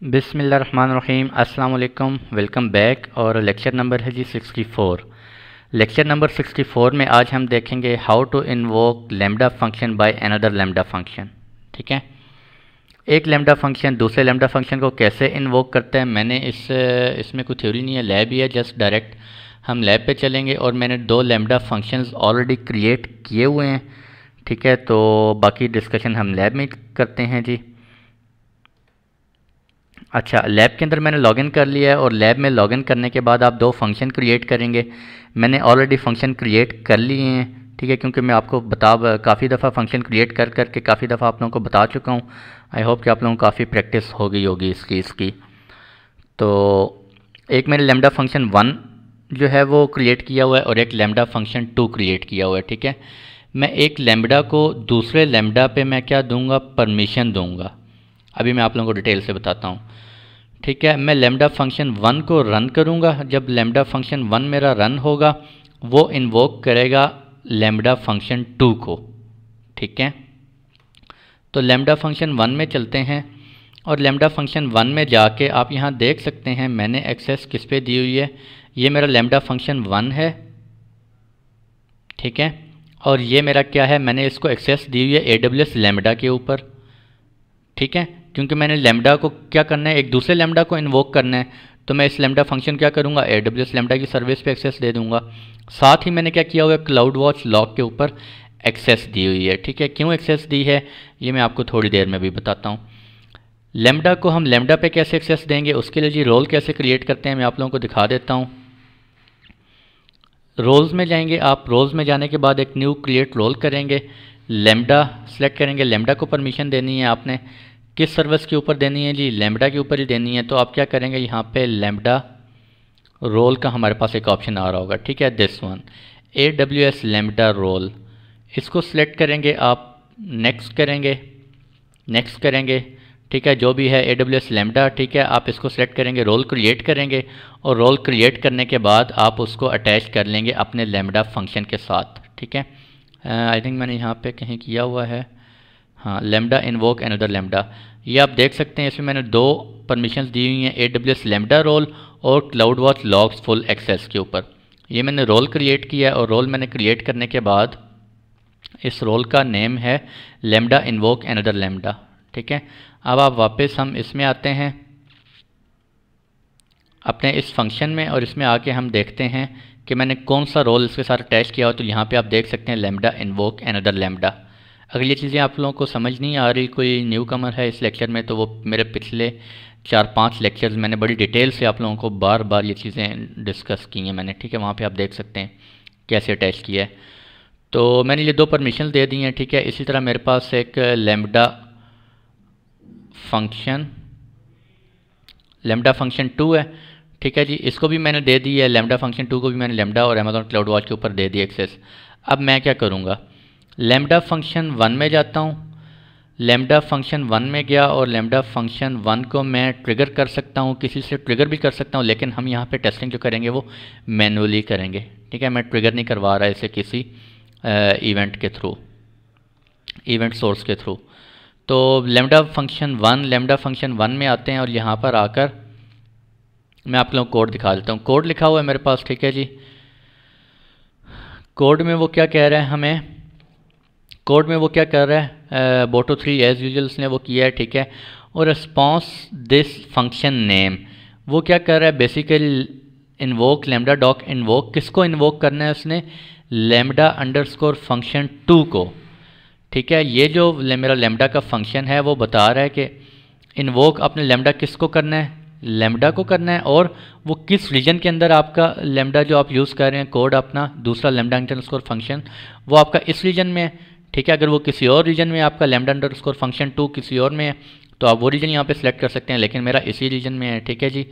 बिस्मिल्लाहिर्रहमानिर्रहीम अस्सलाम वालेकुम, वेलकम बैक। और लेक्चर नंबर है जी 64। लेक्चर नंबर 64 में आज हम देखेंगे how to invoke lambda function by another lambda function. ठीक है, एक लैम्डा फंक्शन दूसरे लैम्डा फंक्शन को कैसे इन्वोक करते हैं। मैंने इसमें कोई थ्योरी नहीं है, लैब ही है, जस्ट डायरेक्ट हम लैब पे चलेंगे। और मैंने दो लैम्डा फंक्शंस ऑलरेडी क्रिएट किए हुए हैं। ठीक है, तो बाकी डिस्कशन हम लैब में करते हैं जी। अच्छा, लैब के अंदर मैंने लॉगिन कर लिया है और लैब में लॉगिन करने के बाद आप दो फंक्शन क्रिएट करेंगे। मैंने ऑलरेडी फंक्शन क्रिएट कर लिए हैं। ठीक है, क्योंकि मैं आपको काफ़ी दफ़ा फंक्शन क्रिएट कर करके काफ़ी दफ़ा आप लोगों को बता चुका हूँ। आई होप कि आप लोगों को काफ़ी प्रैक्टिस हो गई होगी इसकी। तो एक मैंने लैम्डा फंक्शन 1 जो है वो क्रिएट किया हुआ है और एक लैम्डा फंक्शन 2 क्रिएट किया हुआ है। ठीक है, मैं एक लैम्डा को दूसरे लैम्डा पे मैं क्या दूंगा, परमिशन दूंगा। अभी मैं आप लोगों को डिटेल से बताता हूँ। ठीक है, मैं लैम्डा फंक्शन 1 को रन करूँगा। जब लैम्डा फंक्शन 1 मेरा रन होगा वो इन्वोक करेगा लैम्डा फंक्शन 2 को। ठीक है, तो लैम्डा फंक्शन 1 में चलते हैं और लैम्डा फंक्शन 1 में जाके आप यहाँ देख सकते हैं मैंने एक्सेस किस पे दी हुई है। ये मेरा लैम्डा फंक्शन 1 है। ठीक है, और ये मेरा क्या है, मैंने इसको एक्सेस दी हुई है AWS लैम्डा के ऊपर। ठीक है, क्योंकि मैंने लैम्डा को क्या करना है, एक दूसरे लैम्डा को इन्वोक करना है, तो मैं इस लैम्डा फंक्शन क्या करूँगा, AWS लैम्डा की सर्विस पे एक्सेस दे दूँगा। साथ ही मैंने क्या किया हुआ है, क्लाउड वॉच लॉग के ऊपर एक्सेस दी हुई है। ठीक है, क्यों एक्सेस दी है ये मैं आपको थोड़ी देर में भी बताता हूँ। लैम्डा को हम लैम्डा पे कैसे एक्सेस देंगे, उसके लिए जी रोल कैसे क्रिएट करते हैं मैं आप लोगों को दिखा देता हूँ। रोल्स में जाएंगे आप, रोल्स में जाने के बाद एक न्यू क्रिएट रोल करेंगे, लैम्डा सेलेक्ट करेंगे। लैम्डा को परमिशन देनी है आपने, किस सर्विस के ऊपर देनी है जी, लैम्डा के ऊपर ही देनी है। तो आप क्या करेंगे, यहाँ पे लैम्डा रोल का हमारे पास एक ऑप्शन आ रहा होगा। ठीक है, this one AWS lambda role, इसको सिलेक्ट करेंगे आप, नेक्स्ट करेंगे। ठीक है, जो भी है AWS लैम्डा। ठीक है, आप इसको सिलेक्ट करेंगे, रोल क्रिएट करेंगे और रोल क्रिएट करने के बाद आप उसको अटैच कर लेंगे अपने लैम्डा फंक्शन के साथ। ठीक है, आई थिंक मैंने यहाँ पे कहीं किया हुआ है, हाँ, लैम्डा इन्वोक अनदर लैम्डा। ये आप देख सकते हैं, इसमें मैंने दो परमिशंस दी हुई हैं, AWS लैम्डा रोल और cloud watch logs full access के ऊपर। ये मैंने रोल क्रिएट किया है और रोल मैंने क्रिएट करने के बाद इस रोल का नेम है लैम्डा इन्वोक अनदर लैम्डा। ठीक है, अब आप वापस हम इसमें आते हैं अपने इस फंक्शन में और इसमें आके हम देखते हैं कि मैंने कौन सा रोल इसके साथ अटैच किया हो। तो यहाँ पे आप देख सकते हैं लैम्डा इन्वोक अनदर लैम्डा। अगर ये चीज़ें आप लोगों को समझ नहीं आ रही, कोई न्यू कमर है इस लेक्चर में, तो वो मेरे पिछले 4-5 लेक्चर्स मैंने बड़ी डिटेल से आप लोगों को बार बार ये चीज़ें डिस्कस की हैं मैंने। ठीक है, वहाँ पे आप देख सकते हैं कैसे अटैच किया है। तो मैंने ये दो परमिशन दे दी हैं। ठीक है, इसी तरह मेरे पास एक लैम्डा फंक्शन 2 है। ठीक है जी, इसको भी मैंने दे दी है, लैम्डा फंक्शन 2 को भी मैंने लैम्डा और अमेज़ॉन क्लाउड वॉच के ऊपर दे दी एक्सेस। अब मैं क्या करूँगा, लैम्डा फंक्शन 1 में जाता हूँ। लैम्डा फंक्शन 1 में गया और लैम्डा फंक्शन 1 को मैं ट्रिगर कर सकता हूँ, किसी से ट्रिगर भी कर सकता हूँ, लेकिन हम यहाँ पे टेस्टिंग जो करेंगे वो मैनुअली करेंगे। ठीक है, मैं ट्रिगर नहीं करवा रहा इसे किसी इवेंट के थ्रू, इवेंट सोर्स के थ्रू। तो लैम्डा फंक्शन 1 में आते हैं और यहाँ पर आकर मैं आप लोगों को कोड दिखा देता हूँ। कोड लिखा हुआ है मेरे पास। ठीक है जी, कोड में वो क्या कह रहा है हमें, कोड में वो क्या कर रहा है, बोटो 3 एज यूजुअल उसने वो किया है। ठीक है, और रिस्पॉन्स दिस फंक्शन नेम वो क्या कर रहा है, basically invoke lambda doc invoke, किसको इन्वोक करना है उसने, लैम्डा अंडरस्कोर फंक्शन 2 को। ठीक है, ये जो मेरा लैम्डा का फंक्शन है वो बता रहा है कि इन्वोक अपने लैम्डा किसको करना है, लैम्डा को करना है, और वो किस रीजन के अंदर आपका लैम्डा जो आप यूज़ कर रहे हैं कोड अपना दूसरा लैम्डा अंडरस्कोर फंक्शन वो आपका इस रीजन में है। ठीक है, अगर वो किसी और रीजन में आपका लैम्डा अंडरस्कोर फंक्शन 2 किसी और में है तो आप वो रीजन यहाँ पे सिलेक्ट कर सकते हैं, लेकिन मेरा इसी रीजन में है। ठीक है जी,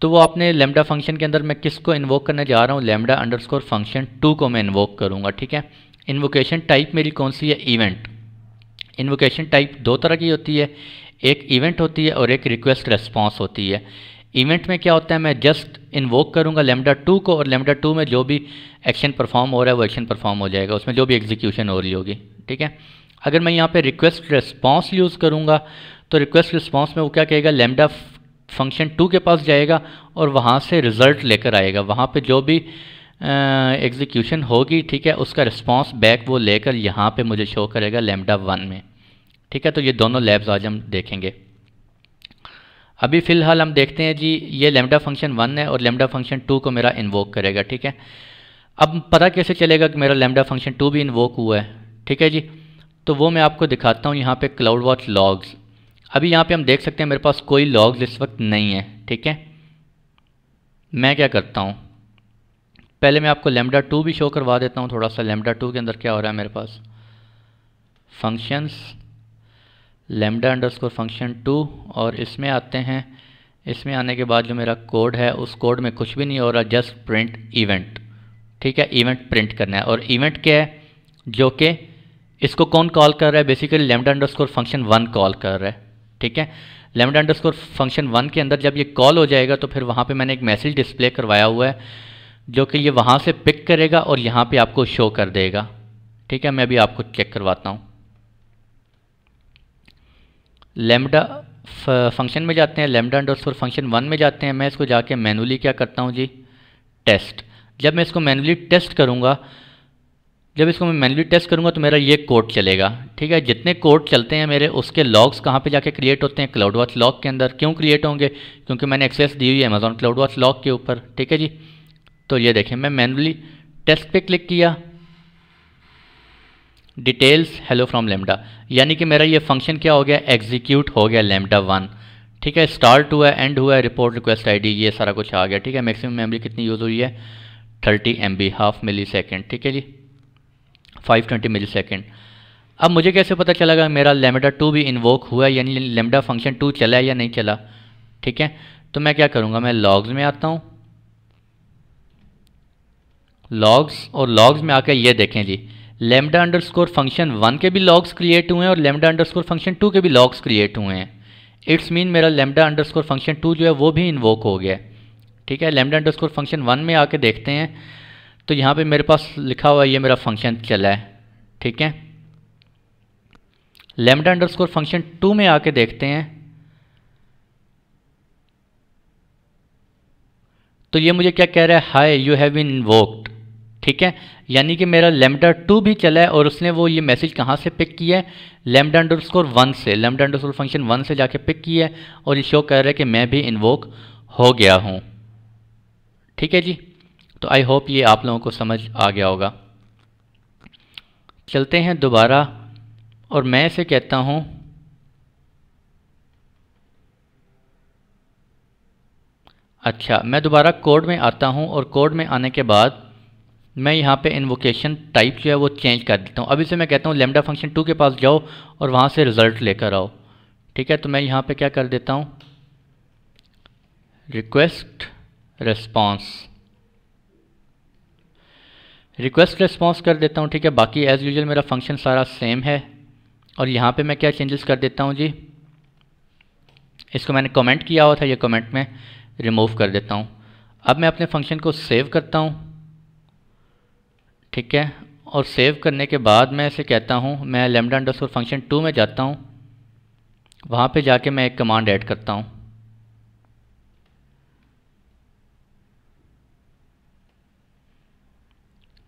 तो वो अपने लैम्डा फंक्शन के अंदर मैं किसको इन्वोक करने जा रहा हूँ, लैम्डा अंडरस्कोर फंक्शन 2 को मैं इन्वोक करूँगा। ठीक है, इन्वोकेशन टाइप मेरी कौन सी है, इवेंट। इन्वोकेशन टाइप दो तरह की होती है, एक इवेंट होती है और एक रिक्वेस्ट रेस्पॉन्स होती है। इवेंट में क्या होता है, मैं जस्ट इन्वोक करूँगा लैम्डा 2 को और लैम्डा 2 में जो भी एक्शन परफॉर्म हो रहा है वो एक्शन परफॉर्म हो जाएगा, उसमें जो भी एग्जीक्यूशन हो रही होगी। ठीक है, अगर मैं यहाँ पे रिक्वेस्ट रेस्पॉन्स यूज़ करूँगा तो रिक्वेस्ट रिस्पॉन्स में वो क्या कहेगा, लैम्डा फंक्शन 2 के पास जाएगा और वहाँ से रिज़ल्ट लेकर आएगा, वहाँ पे जो भी एग्जीक्यूशन होगी, ठीक है, उसका रिस्पॉन्स बैक वो लेकर यहाँ पे मुझे शो करेगा लैम्डा 1 में, ठीक है। तो ये दोनों लैब्स आज हम देखेंगे। अभी फ़िलहाल हम देखते हैं जी, ये लैम्डा फंक्शन 1 है और लैम्डा फंक्शन 2 को मेरा इन्वोक करेगा, ठीक है। अब पता कैसे चलेगा कि मेरा लैम्डा फंक्शन 2 भी इन्वोक हुआ है, ठीक है जी। तो वो मैं आपको दिखाता हूँ यहाँ पे क्लाउड वॉच लॉग्स। अभी यहाँ पे हम देख सकते हैं मेरे पास कोई लॉग्स इस वक्त नहीं है, ठीक है। मैं क्या करता हूँ, पहले मैं आपको लैम्डा 2 भी शो करवा देता हूँ थोड़ा सा। लैम्डा 2 के अंदर क्या हो रहा है मेरे पास, फंक्शंस लैम्डा अंडरस्कोर फंक्शन 2, और इसमें आते हैं। इसमें आने के बाद जो मेरा कोड है उस कोड में कुछ भी नहीं हो रहा, जस्ट प्रिंट इवेंट, ठीक है। इवेंट प्रिंट करना है, और इवेंट क्या है, जो कि इसको कौन कॉल कर रहा है, basically lambda underscore function 1 call कर रहा है, ठीक है। लैम्डा अंडरस्कोर फंक्शन 1 के अंदर जब ये कॉल हो जाएगा तो फिर वहाँ पे मैंने एक मैसेज डिस्प्ले करवाया हुआ है जो कि ये वहाँ से पिक करेगा और यहाँ पे आपको शो कर देगा, ठीक है। मैं भी आपको चेक करवाता हूँ। लैम्डा फंक्शन में जाते हैं, लैम्डा अंडरस्कोर फंक्शन 1 में जाते हैं। मैं इसको जाके मैनुअली क्या करता हूँ जी, टेस्ट। जब मैं इसको मैनुअली टेस्ट करूँगा, तो मेरा ये कोड चलेगा, ठीक है। जितने कोड चलते हैं मेरे, उसके लॉग्स कहाँ पे जाके क्रिएट होते हैं, क्लाउड वॉच लॉग के अंदर। क्यों क्रिएट होंगे, क्योंकि मैंने एक्सेस दी हुई है अमेजॉन क्लाउड वॉच लॉग के ऊपर, ठीक है जी। तो ये देखें, मैं मैनुअली टेस्ट पे क्लिक किया, डिटेल्स हेलो फ्रॉम लैम्डा, यानी कि मेरा ये फंक्शन क्या हो गया, एग्जीक्यूट हो गया लैम्डा 1, ठीक है। स्टार्ट हुआ है, एंड हुआ है, रिपोर्ट रिक्वेस्ट आईडी, ये सारा कुछ आ गया, ठीक है। मैक्सिमम मेमोरी कितनी यूज़ हुई है, 30 MB, हाफ मिली सेकेंड, ठीक है जी, 520 मिली सेकेंड। अब मुझे कैसे पता चलेगा मेरा लैम्डा 2 भी इन्वोक हुआ है, यानी लैम्डा फंक्शन 2 चला है या नहीं चला, ठीक है। तो मैं क्या करूँगा, मैं लॉग्स में आता हूँ, लॉग्स, और लॉग्स में आकर ये देखें जी, लैम्डा अंडरस्कोर फंक्शन 1 के भी लॉग्स क्रिएट हुए हैं और लैम्डा अंडरस्कोर फंक्शन 2 के भी लॉग्स क्रिएट हुए हैं। इट्स मीन मेरा लैम्डा अंडरस्कोर फंक्शन 2 जो है वो भी इन्वोक हो गया, ठीक है। लैम्डा अंडरस्कोर फंक्शन 1 में आके देखते हैं तो यहाँ पे मेरे पास लिखा हुआ है ये मेरा फंक्शन चला है, ठीक है। लैम्डा अंडरस्कोर फंक्शन 2 में आके देखते हैं तो ये मुझे क्या कह रहा है, hi you have been invoked, ठीक है। यानी कि मेरा लैम्डा 2 भी चला है और उसने वो ये मैसेज कहाँ से पिक किया है, लैम्डा अंडरस्कोर 1 से, लैम्डा अंडरस्कोर फंक्शन 1 से जाके पिक किया है, और ये शो कर रहा है कि मैं भी इन्वोक हो गया हूँ, ठीक है जी। तो आई होप ये आप लोगों को समझ आ गया होगा। चलते हैं दोबारा, और मैं इसे कहता हूँ अच्छा, मैं दोबारा कोड में आता हूँ, और कोड में आने के बाद मैं यहाँ पे इन्वोकेशन टाइप जो है वो चेंज कर देता हूँ। अभी से मैं कहता हूँ लैम्डा फंक्शन 2 के पास जाओ और वहाँ से रिज़ल्ट लेकर आओ, ठीक है। तो मैं यहाँ पे क्या कर देता हूँ, रिक्वेस्ट रिस्पॉन्स कर देता हूँ, ठीक है। बाकी एज़ यूजुअल मेरा फंक्शन सारा सेम है, और यहाँ पे मैं क्या चेंजेस कर देता हूँ जी, इसको मैंने कमेंट किया हुआ था, ये कमेंट में रिमूव कर देता हूँ। अब मैं अपने फंक्शन को सेव करता हूँ, ठीक है। और सेव करने के बाद मैं इसे कहता हूँ, मैं लैम्डा अंडरस्कोर फंक्शन 2 में जाता हूँ, वहाँ पे जाके मैं एक कमांड ऐड करता हूँ,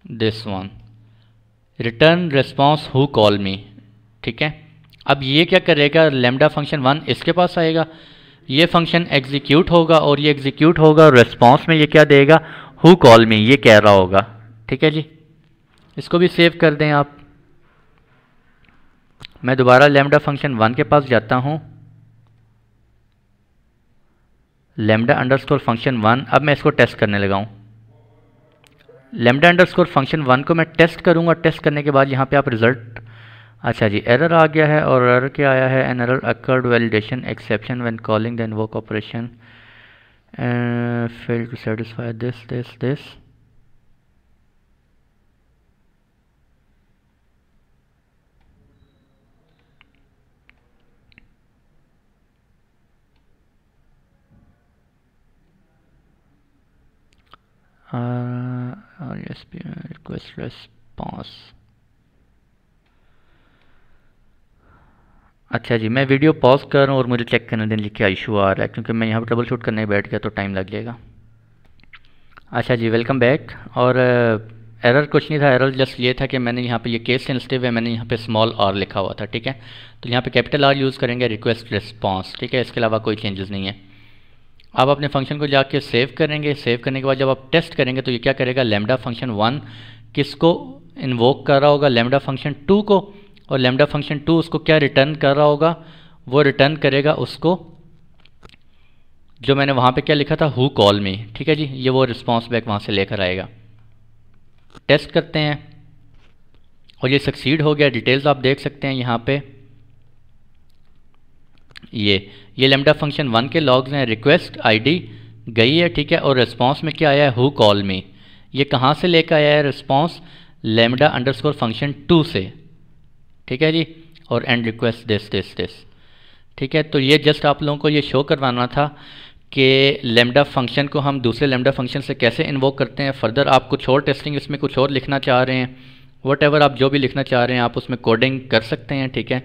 this one, return response who call मी, ठीक है। अब ये क्या करेगा, लैम्डा फंक्शन 1 इसके पास आएगा, ये फंक्शन एग्जीक्यूट होगा, और ये एग्जीक्यूट होगा और रिस्पॉन्स में ये क्या देगा, हु कॉल मी, ये कह रहा होगा, ठीक है जी। इसको भी सेव कर दें आप। मैं दोबारा लैम्डा फंक्शन 1 के पास जाता हूँ, लैम्डा अंडरस्कोर फंक्शन 1, अब मैं इसको टेस्ट करने लगा हूँ। लैम्डा अंडरस्कोर फंक्शन 1 को मैं टेस्ट करूँगा, टेस्ट करने के बाद यहाँ पे आप रिज़ल्ट, अच्छा जी, एरर आ गया है, और एरर क्या आया है, an error occurred validation exception when calling the invoke operation fail to satisfy this. Request response, अच्छा जी, मैं वीडियो पॉज कर रहा हूँ और मुझे चेक करने दें क्या इशू आ रहा है, क्योंकि मैं यहाँ पर ट्रबल शूट करने बैठ गया तो टाइम लग जाएगा। अच्छा जी, वेलकम बैक। और एरर कुछ नहीं था, एरर जस्ट ये था कि मैंने यहाँ पे ये केस सेंसिटिव है, मैंने यहाँ पे स्मॉल आर लिखा हुआ था, ठीक है। तो यहाँ पे कैपिटल आर यूज़ करेंगे, रिक्वेस्ट रिस्पांस, ठीक है। इसके अलावा कोई चेंजेस नहीं है। आप अपने फंक्शन को जाके सेव करेंगे। सेव करने के बाद जब आप टेस्ट करेंगे तो ये क्या करेगा, लैम्डा फंक्शन 1 किसको इन्वोक कर रहा होगा, लैम्डा फंक्शन 2 को, और लैम्डा फंक्शन 2 उसको क्या रिटर्न कर रहा होगा, वो रिटर्न करेगा उसको जो मैंने वहाँ पे क्या लिखा था, हु कॉल मी, ठीक है जी। ये वो रिस्पॉन्स बैक वहाँ से लेकर आएगा। टेस्ट करते हैं और ये सक्सीड हो गया। डिटेल्स आप देख सकते हैं यहाँ पे, ये लैम्डा फंक्शन 1 के लॉग्स हैं। रिक्वेस्ट आईडी गई है, ठीक है, और रिस्पॉन्स में क्या आया है, हु कॉल मी। ये कहाँ से लेकर आया है रिस्पॉन्स, लैम्डा अंडरस्कोर फंक्शन 2 से, ठीक है जी। और एंड रिक्वेस्ट दिस, ठीक है। तो ये जस्ट आप लोगों को ये शो करवाना था कि लैम्डा फंक्शन को हम दूसरे लैम्डा फंक्शन से कैसे इन्वोक करते हैं। फर्दर आप कुछ और टेस्टिंग इसमें कुछ और लिखना चाह रहे हैं, वट एवर आप जो भी लिखना चाह रहे हैं आप उसमें कोडिंग कर सकते हैं, ठीक है।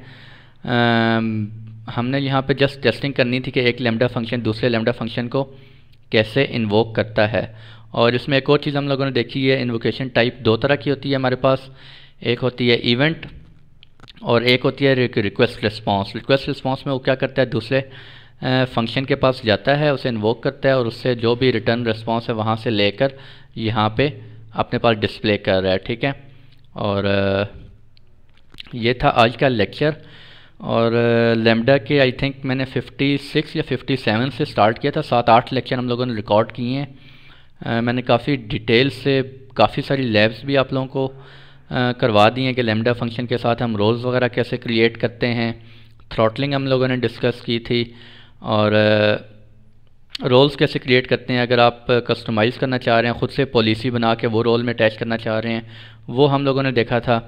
हमने यहाँ पे जस्ट टेस्टिंग करनी थी कि एक लैम्डा फंक्शन दूसरे लैम्डा फंक्शन को कैसे इन्वोक करता है। और इसमें एक और चीज़ हम लोगों ने देखी है, इन्वोकेशन टाइप दो तरह की होती है हमारे पास। एक होती है इवेंट और एक होती है रिक्वेस्ट रिस्पॉन्स। रिक्वेस्ट रिस्पॉन्स में वो क्या करता है, दूसरे फंक्शन के पास जाता है, उसे इन्वोक करता है और उससे जो भी रिटर्न रिस्पॉन्स है वहाँ से लेकर यहाँ पे अपने पास डिस्प्ले कर रहा है, ठीक है। और ये था आज का लेक्चर। और लैम्डा के आई थिंक मैंने 56 या 57 से स्टार्ट किया था, 7-8 लेक्चर हम लोगों ने रिकॉर्ड किए हैं। मैंने काफ़ी डिटेल से काफ़ी सारी लैब्स भी आप लोगों को करवा दी हैं कि लैम्डा फंक्शन के साथ हम रोल्स वगैरह कैसे क्रिएट करते हैं। थ्रॉटलिंग हम लोगों ने डिस्कस की थी, और रोल्स कैसे क्रिएट करते हैं अगर आप कस्टमाइज़ करना चाह रहे हैं, ख़ुद से पॉलिसी बना के वो रोल में अटैच करना चाह रहे हैं, वो हम लोगों ने देखा था,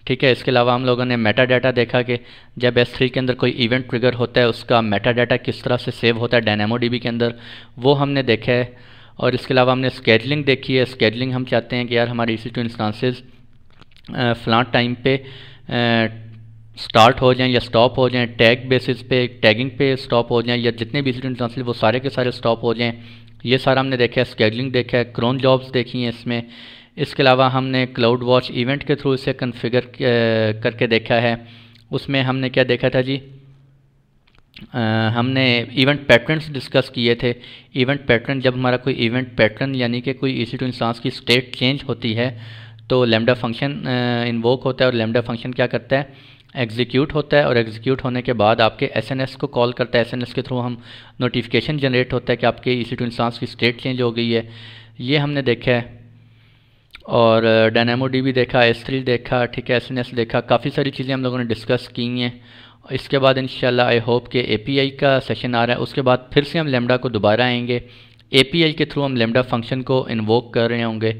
ठीक है। इसके अलावा हम लोगों ने मेटा डाटा देखा कि जब S3 के अंदर कोई इवेंट ट्रिगर होता है उसका मेटा डाटा किस तरह से सेव होता है DynamoDB के अंदर, वो हमने देखा है। और इसके अलावा हमने स्केडलिंग देखी है। स्केडलिंग हम चाहते हैं कि यार हमारे EC2 इंस्टांसेस फ़लाँ टाइम पे स्टार्ट हो जाएं या स्टॉप हो जाएं, टैग बेसिस पे टैगिंग पे स्टॉप हो जाएं, या जितने भी EC2 इंस्टांसेस वो सारे के सारे स्टॉप हो जाएं। ये सारा हमने देखा है। स्केडलिंग देखा है, क्रोन जॉब्स देखी हैं इसमें। इसके अलावा हमने क्लाउड वॉच इवेंट के थ्रू इसे कन्फिगर करके देखा है। उसमें हमने क्या देखा था जी, हमने इवेंट पैटर्न्स डिस्कस किए थे। इवेंट पैटर्न, जब हमारा कोई इवेंट पैटर्न यानी कि कोई EC2 इंस्टांस की स्टेट चेंज होती है तो लैम्डा फंक्शन इन्वोक होता है, और लैम्डा फंक्शन क्या करता है, एग्जीक्यूट होता है, और एग्जीक्यूट होने के बाद आपके SNS को कॉल करता है। SNS के थ्रू हम नोटिफिकेशन जनरेट होता है कि आपके EC2 इंस्टांस की स्टेट चेंज हो गई है। ये हमने देखा है। और DynamoDB देखा, S3 देखा, ठीक है, SNS देखा, काफ़ी सारी चीज़ें हम लोगों ने डिस्कस की हैं। इसके बाद इंशाल्लाह आई होप कि API का सेशन आ रहा है, उसके बाद फिर से हम लैम्डा को दोबारा आएंगे। API के थ्रू हम लैम्डा फंक्शन को इन्वोक कर रहे होंगे,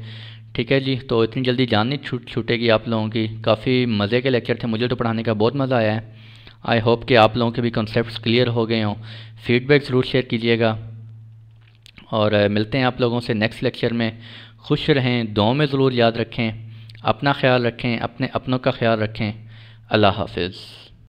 ठीक है जी। तो इतनी जल्दी जान नहीं छूटेगी आप लोगों की। काफ़ी मज़े के लेक्चर थे, मुझे तो पढ़ाने का बहुत मज़ा आया है। आई होप कि आप लोगों के भी कॉन्सेप्ट्स क्लियर हो गए हों। फीडबैक ज़रूर शेयर कीजिएगा, और मिलते हैं आप लोगों से नेक्स्ट लेक्चर में। खुश रहें, दुआओं में ज़रूर याद रखें, अपना ख्याल रखें, अपने अपनों का ख्याल रखें। अल्लाह हाफ़िज़।